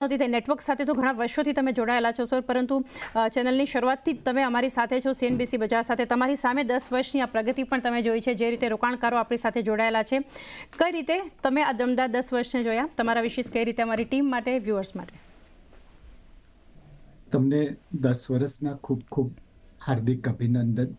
નહોતી થઈ નેટવર્ક સાથે તો ઘણા વર્ષોથી તમે જોડાયેલા છો સર, પરંતુ ચેનલની શરૂઆતથી જ તમે અમારી સાથે છો સીએનબીસી બજાર સાથે. તમારી સામે 10 વર્ષની આ પ્રગતિ પણ તમે જોઈ છે, જે રીતે રોકાણકારો આપણી સાથે જોડાયેલા છે. કઈ રીતે તમે આ દમદાર 10 વર્ષને જોયા? તમારા વિશેષ કઈ રીતે અમારી ટીમ માટે, વ્યુઅર્સ માટે? તમને 10 વર્ષના ખૂબ ખૂબ હાર્દિક અભિનંદન.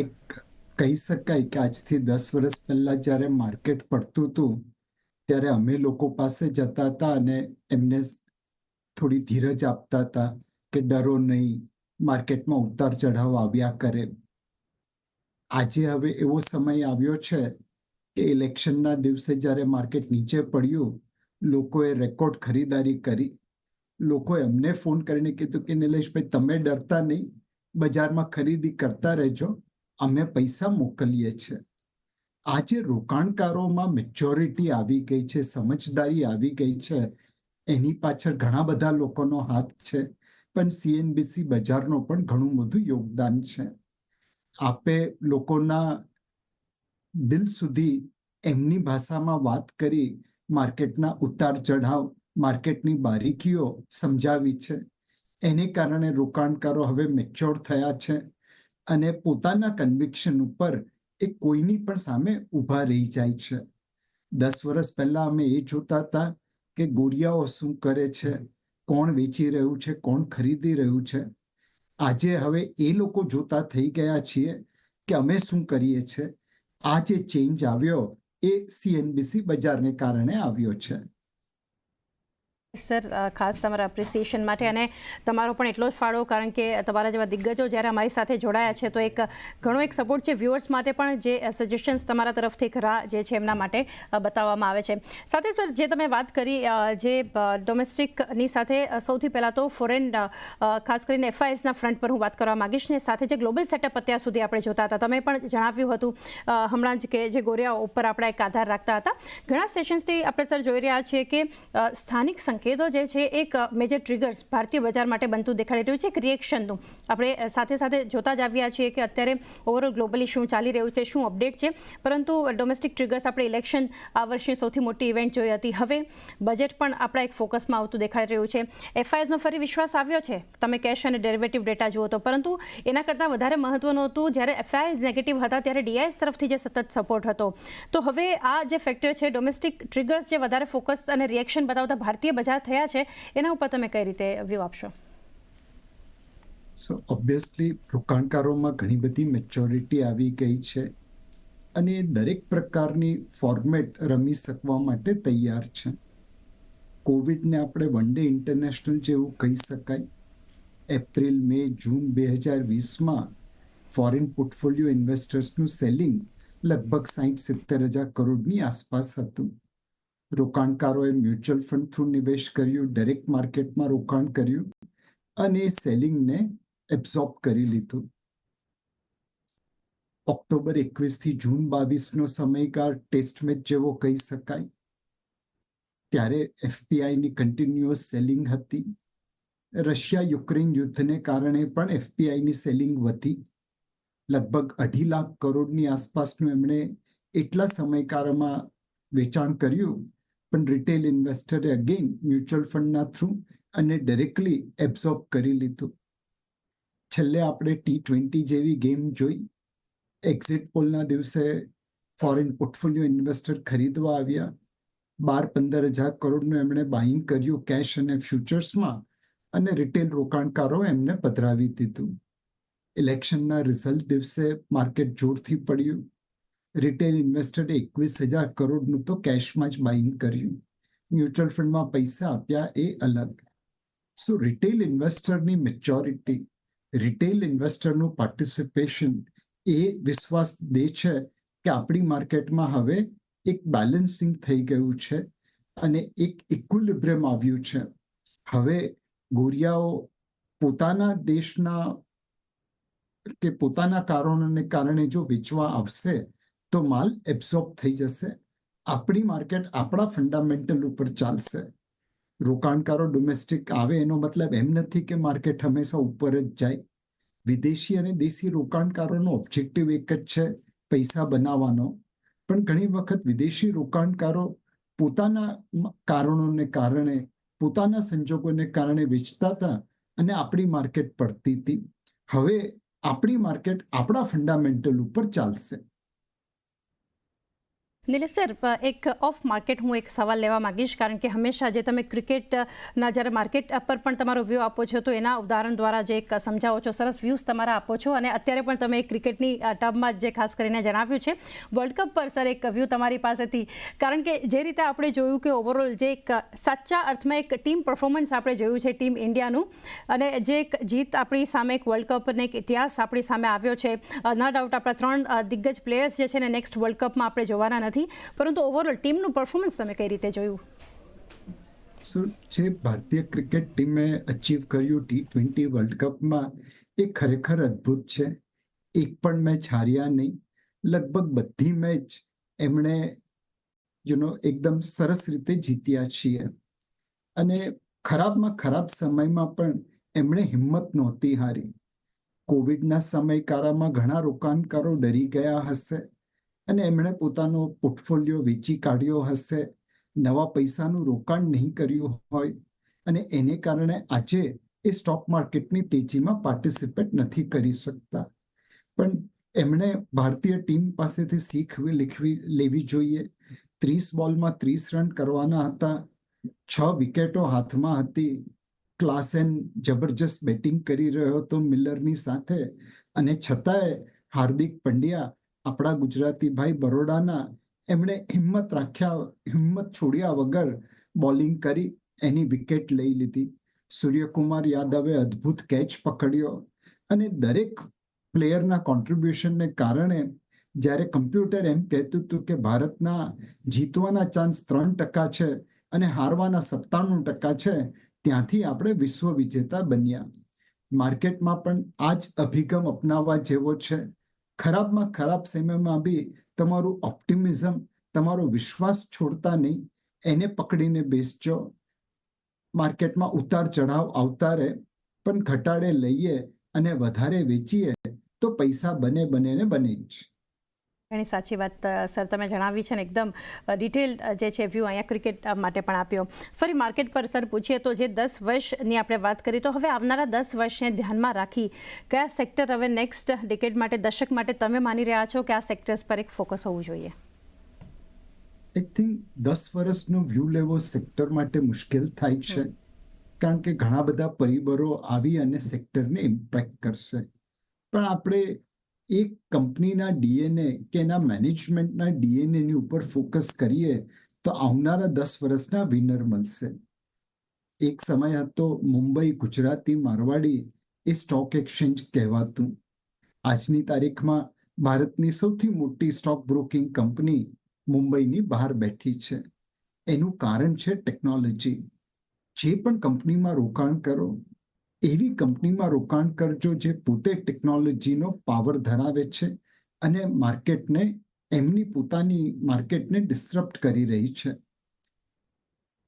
એક કહી શકાય કે આજથી 10 વર્ષ પહેલા જ્યારે માર્કેટ પડતું હતું ત્યારે અમે લોકો પાસે જતા હતા અને એમને થોડી ધીરજ આપતા હતા કે ડરો નહીં, માર્કેટમાં ઉતાર ચઢાવ આવ્યા કરે. આજે હવે એવો સમય આવ્યો છે કે ઇલેક્શનના દિવસે જ્યારે માર્કેટ નીચે પડ્યું, લોકોએ રેકોર્ડ ખરીદારી કરી. લોકોએ અમને ફોન કરીને કીધું કે નિલેશભાઈ, તમે ડરતા નહીં, બજારમાં ખરીદી કરતા રહેજો, અમે પૈસા મોકલીએ છીએ. આજે રોકાણકારોમાં મેચ્યોરિટી આવી ગઈ છે, સમજદારી આવી ગઈ છે. એની પાછળ ઘણા બધા લોકોનો હાથ છે, પણ સીએનબીસી બજારનો પણ ઘણું બધું યોગદાન છે. આપે લોકોના દિલ સુધી એમની ભાષામાં વાત કરી, માર્કેટના ઉતાર ચઢાવ, માર્કેટની બારીકીઓ સમજાવી છે. એને કારણે રોકાણકારો હવે મેચ્યોર થયા છે અને પોતાના કન્વિક્શન ઉપર એ કોઈની પણ સામે ઊભા રહી જાય છે. 10 વર્ષ પહેલા અમે એ જોતા હતા કે ગોરિયાઓ શું કરે છે, કોણ વેચી રહ્યું છે, કોણ ખરીદી રહ્યું છે. આજે હવે એ લોકો જોતા થઈ ગયા છીએ કે અમે શું કરીએ છીએ. આ જે ચેન્જ આવ્યો એ સીએનબીસી બજારને કારણે આવ્યો છે. સર, ખાસ તમારા એપ્રિસિએશન માટે, અને તમારો પણ એટલો જ ફાળો, કારણ કે તમારા જેવા દિગ્ગજો જ્યારે અમારી સાથે જોડાયા છે તો એક ઘણો એક સપોર્ટ છે વ્યુઅર્સ માટે પણ, જે સજેશન્સ તમારા તરફથી ખરા જે છે એમના માટે બતાવવામાં આવે છે. સાથે સર, જે તમે વાત કરી જે ડોમેસ્ટિકની સાથે, સૌથી પહેલાં તો ફોરેન, ખાસ કરીને એફઆઈએસના ફ્રન્ટ પર હું વાત કરવા માગીશ, ને સાથે જે ગ્લોબલ સેટઅપ અત્યાર સુધી આપણે જોતા હતા, તમે પણ જણાવ્યું હતું હમણાં જ કે જે ગોરિયાઓ ઉપર આપણે એક આધાર રાખતા હતા. ઘણા સેશન્સથી આપણે સર જોઈ રહ્યા છીએ કે સ્થાનિક સંકેતો જે છે એક મેજર ટ્રિગર્સ ભારતીય બજાર માટે બનતું દેખાડી રહ્યું છે, એક રિએક્શનનું. આપણે સાથે સાથે જોતા જ આવ્યા છીએ કે અત્યારે ઓવરઓલ ગ્લોબલી શું ચાલી રહ્યું છે, શું અપડેટ છે, પરંતુ ડોમેસ્ટિક ટ્રિગર્સ, આપણે ઇલેક્શન આ વર્ષની સૌથી મોટી ઇવેન્ટ જોઈ હતી. હવે બજેટ પણ આપણા એક ફોકસમાં આવતું દેખાડી રહ્યું છે. એફઆઈએસનો ફરી વિશ્વાસ આવ્યો છે, તમે કેશ અને ડેરિવેટિવ ડેટા જુઓ તો, પરંતુ એના કરતાં વધારે મહત્વનું હતું જ્યારે એફઆઈએસ નેગેટિવ હતા ત્યારે ડીઆઈએસ તરફથી જે સતત સપોર્ટ હતો. તો હવે આ જે ફેક્ટર છે, ડોમેસ્ટિક ટ્રિગર્સ જે વધારે ફોકસ અને રિએક્શન બતાવતા ભારતીય બજાર થયા છે, એના ઉપર તમે કઈ રીતે વ્યૂ આપશો? સો ઓબ્વિયસલી રોકાણકારોમાં ઘણી બધી મેચ્યોરિટી આવી ગઈ છે અને દરેક પ્રકારની ફોર્મેટ રમી શકવા માટે તૈયાર છે. કોવિડને આપણે વન ડે ઇન્ટરનેશનલ જેવું કહી શકાય. એપ્રિલ, મે, જૂન 2020માં ફોરેન પોર્ટફોલિયો ઇન્વેસ્ટર્સનું સેલિંગ લગભગ 60-70 હજાર કરોડની આસપાસ હતું. રોકાણકારોએ મ્યુચ્યુઅલ ફંડ થ્રુ નિવેશ કર્યું, ડાયરેક્ટ માર્કેટમાં રોકાણ કર્યું અને એ સેલિંગને એબ્ઝોર્બ કરી લીધું. ઓક્ટોબર 21થી જૂન 22નો સમયગાળ ટેસ્ટ મેચ જેવો કહી શકાય. ત્યારે એફપીઆઈની કન્ટિન્યુઅસ સેલિંગ હતી. રશિયા યુક્રેન યુદ્ધને કારણે પણ એફપીઆઈની સેલિંગ વધી. લગભગ 2.5 લાખ કરોડની આસપાસનું એમણે એટલા સમયગાળામાં વેચાણ કર્યું, પણ રિટેલ ઇન્વેસ્ટરે અગેન મ્યુચ્યુઅલ ફંડના થ્રુ અને ડાયરેક્ટલી એબ્ઝોર્બ કરી લીધું. છેલ્લે આપણે T20 જેવી ગેમ જોઈ. એક્ઝિટ પોલના દિવસે ફોરેન પોર્ટફોલિયો ઇન્વેસ્ટર ખરીદવા આવ્યા. 12-15 હજાર કરોડનું એમણે બાઇંગ કર્યું કેશ અને ફ્યુચર્સમાં, અને રિટેલ રોકાણકારો એમને પધરાવી દીધું. ઇલેક્શનના રિઝલ્ટ દિવસે માર્કેટ જોરથી પડ્યું. રિટેલ ઇન્વેસ્ટરે 21,000 કરોડનું તો કેશમાં જ બાઇંગ કર્યું. મ્યુચ્યુઅલ ફંડમાં પૈસા આપ્યા એ અલગ. સો રિટેલ ઇન્વેસ્ટરની મેચ્યોરિટી, રિટેલ ઇન્વેસ્ટરનું પાર્ટિસિપેશન એ વિશ્વાસ દે છે કે આપણી માર્કેટમાં હવે એક બેલેન્સિંગ થઈ ગયું છે અને એક ઇક્વિલિબ્રિયમ આવ્યું છે. હવે ગોરિયાઓ પોતાના દેશના કે પોતાના કારણોને કારણે જો વેચવા આવશે તો માલ એબ્ઝોર્બ થઈ જશે. આપણી માર્કેટ આપણા ફંડામેન્ટલ ઉપર ચાલશે. રોકાણકારો ડોમેસ્ટિક આવે એનો મતલબ એમ નથી કે માર્કેટ હંમેશા ઉપર જ જાય. વિદેશી અને દેશી રોકાણકારોનો ઓબ્જેક્ટિવ એક જ છે, પૈસા બનાવવાનો. પણ ઘણી વખત વિદેશી રોકાણકારો પોતાના કારણોને કારણે પોતાના સંજોગોને કારણે વેચતા હતા અને આપણી માર્કેટ પડતી હતી. હવે આપણી માર્કેટ આપણા ફંડામેન્ટલ ઉપર ચાલશે. નિલેશ સર, એક ઓફ માર્કેટ હું એક સવાલ લેવા માંગીશ, કારણ કે હંમેશા જે તમે ક્રિકેટના જ્યારે માર્કેટ પર પણ તમારો વ્યૂ આપો છો તો એના ઉદાહરણ દ્વારા જે એક સમજાવો છો, સરસ વ્યૂઝ તમારા આપો છો, અને અત્યારે પણ તમે ક્રિકેટની ટર્મમાં જે ખાસ કરીને જણાવ્યું છે વર્લ્ડ કપ પર સર એક વ્યૂ તમારી પાસેથી, કારણ કે જે રીતે આપણે જોયું કે ઓવરઓલ જે એક સાચા અર્થમાં એક ટીમ પરફોર્મન્સ આપણે જોયું છે ટીમ ઇન્ડિયાનું, અને જે એક જીત આપણી સામે એક વર્લ્ડ કપને એક ઇતિહાસ આપણી સામે આવ્યો છે. નો ડાઉટ આપણા 3 દિગ્ગજ પ્લેયર્સ જે છે ને નેક્સ્ટ વર્લ્ડ કપમાં આપણે જોવાના નથી, પરંતુ ઓવરઓલ ટીમનું પરફોર્મન્સ તમે કઈ રીતે જોયું? જે ભારતીય ક્રિકેટ ટીમે અચીવ કર્યું T20 વર્લ્ડ કપમાં એ ખરેખર અદ્ભુત છે. એક પણ મેચ હાર્યા નહીં, લગભગ બધી મેચ એમણે એકદમ સરસ રીતે જીત્યા છીએ. અને ખરાબમાં ખરાબ સમયમાં પણ એમણે હિંમત નહોતી હારી. કોવિડના સમયગાળામાં ઘણા રોકાણકારો ડરી ગયા હશે અને એમણે પોતાનો પોર્ટફોલિયો વેચી કાઢ્યો હશે, નવા પૈસાનું રોકાણ નહીં કર્યું હોય, અને એને કારણે આજે એ સ્ટોક માર્કેટની તેજીમાં પાર્ટિસિપેટ નથી કરી શકતા. પણ એમણે ભારતીય ટીમ પાસેથી શીખ લેવી જોઈએ. 30 બોલમાં 30 રન કરવાના હતા, 6 વિકેટો હાથમાં હતી. ક્લાસેન જબરજસ્ત બેટિંગ કરી રહ્યો હતો મિલરની સાથે, અને છતાંય હાર્દિક પંડ્યા આપણા ગુજરાતી ભાઈ બરોડાના, એમણે હિંમત છોડ્યા વગર બોલિંગ કરી એની વિકેટ લઈ લીધી. સૂર્યકુમાર યાદવે અદ્ભુત કેચ પકડ્યો, અને દરેક પ્લેયરના કોન્ટ્રીબ્યુશનને કારણે જ્યારે કમ્પ્યુટર એમ કહેતું હતું કે ભારતના જીતવાના ચાન્સ 3% છે અને હારવાના 97% છે, ત્યાંથી આપણે વિશ્વ વિજેતા બન્યા. માર્કેટમાં પણ આ જ અભિગમ અપનાવવા જેવો છે. ખરાબમાં ખરાબ સમયમાં બી તમારું ઓપ્ટિમિઝમ, તમારો વિશ્વાસ છોડતા નહીં, એને પકડીને બેસજો. માર્કેટમાં ઉતાર ચઢાવ આવતા રહે, પણ ઘટાડે લઈએ અને વધારે વેચીએ તો પૈસા બને જ. ઘણી સાચી વાત સર તમે જણાવી છે ને, એકદમ ડિટેલ જે છે વ્યૂ અહીંયા ક્રિકેટ માટે પણ આપ્યો. ફરી માર્કેટ પર સર પૂછીએ તો જે 10 વર્ષની આપણે વાત કરી, તો હવે આવનારા 10 વર્ષને ધ્યાનમાં રાખી કયા સેક્ટર હવે નેક્સ્ટ ડિકેડ માટે, દશક માટે તમે માની રહ્યા છો કે આ સેક્ટર્સ પર એક ફોકસ હોવું જોઈએ? આઈ થિંક 10 વર્ષનો વ્યૂ લેવો સેક્ટર માટે મુશ્કેલ થાય છે, કારણ કે ઘણા બધા પરિબળો આવી અને સેક્ટરને ઇમ્પેક્ટ કરશે. પણ આપણે એક કંપનીના ડીએનએ કે એના મેનેજમેન્ટના ડીએનએની ઉપર ફોકસ કરીએ તો આવનારા 10 વર્ષના વિનર મળશે. એક સમય હતો મુંબઈ ગુજરાતી મારવાડી એ સ્ટોક એક્સચેન્જ કહેવાતું. આજની તારીખમાં ભારતની સૌથી મોટી સ્ટોક બ્રોકિંગ કંપની મુંબઈની બહાર બેઠી છે. એનું કારણ છે ટેકનોલોજી. જે પણ કંપનીમાં રોકાણ કરો, એવી કંપનીમાં રોકાણ કરજો જે પોતે ટેકનોલોજીનો પાવર ધરાવે છે અને માર્કેટને, એમની પોતાની માર્કેટને ડિસ્ટર્બ કરી રહી છે.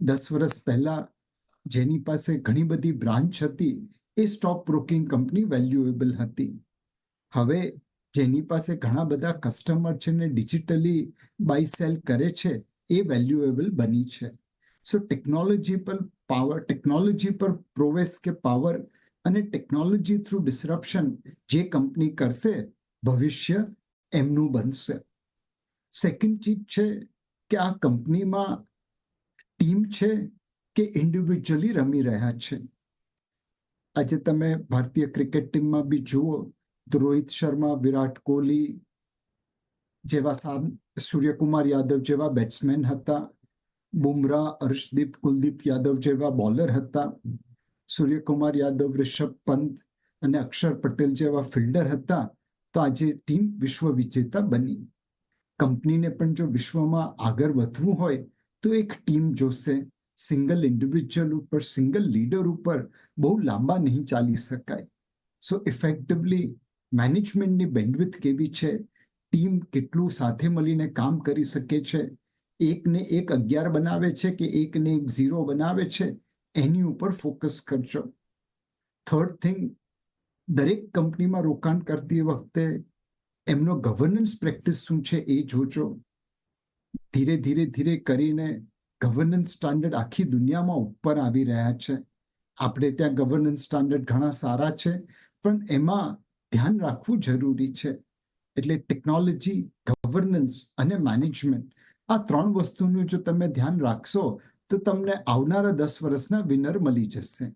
10 વર્ષ પહેલા જેની પાસે ઘણી બધી બ્રાન્ચ હતી એ સ્ટોક બ્રોકિંગ કંપની વેલ્યુએબલ હતી. હવે જેની પાસે ઘણા બધા કસ્ટમર છે ને ડિજિટલી બાય સેલ કરે છે, એ વેલ્યુએબલ બની છે. સો ટેકનોલોજી પર પ્રોવેસ કે પાવર અને ટેકનોલોજી થ્રુ ડિસરપ્શન જે કંપની કરશે, ભવિષ્ય એમનું બનશે. સેકન્ડ ચીજ છે કે આ કંપનીમાં ટીમ છે કે ઇન્ડિવિજ્યુઅલી રમી રહ્યા છે. આજે તમે ભારતીય ક્રિકેટ ટીમમાં બી જુઓ તો રોહિત શર્મા, વિરાટ કોહલી જેવા, સૂર્યકુમાર યાદવ જેવા બેટ્સમેન હતા, બુમરાહ, અર્શદીપ, કુલદીપ યાદવ જેવા બોલર હતા, સૂર્યકુમાર યાદવ, રિષભ પંત અને અક્ષર પટેલ જેવા ફિલ્ડર હતા. તો આજે ટીમ વિશ્વ વિજેતા બની. કંપનીને પણ જો વિશ્વમાં આગળ વધવું હોય તો એક ટીમ જોશે. સિંગલ ઇન્ડિવિજ્યુઅલ ઉપર, સિંગલ લીડર ઉપર બહુ લાંબા નહીં ચાલી શકાય. સો ઇફેક્ટિવલી મેનેજમેન્ટની બેન્ડવિડ્થ કેવી છે, ટીમ કેટલું સાથે મળીને કામ કરી શકે છે, 1 ને 1 11 બનાવે છે કે 1 ને 1 0 બનાવે છે, એની ઉપર ફોકસ કરજો. થર્ડ થિંગ, દરેક કંપનીમાં રોકાણ કરતી વખતે એમનો ગવર્નન્સ પ્રેક્ટિસ શું છે એ જોજો. ધીરે ધીરે કરીને ગવર્નન્સ સ્ટાન્ડર્ડ આખી દુનિયામાં ઉપર આવી રહ્યા છે. આપણે ત્યાં ગવર્નન્સ સ્ટાન્ડર્ડ ઘણા સારા છે, પણ એમાં ધ્યાન રાખવું જરૂરી છે. એટલે ટેકનોલોજી, ગવર્નન્સ અને મેનેજમેન્ટ, આ 3 વસ્તુનું જો તમે ધ્યાન રાખશો તો તમને આવનારા 10 વર્ષના વિનર મળી જશે.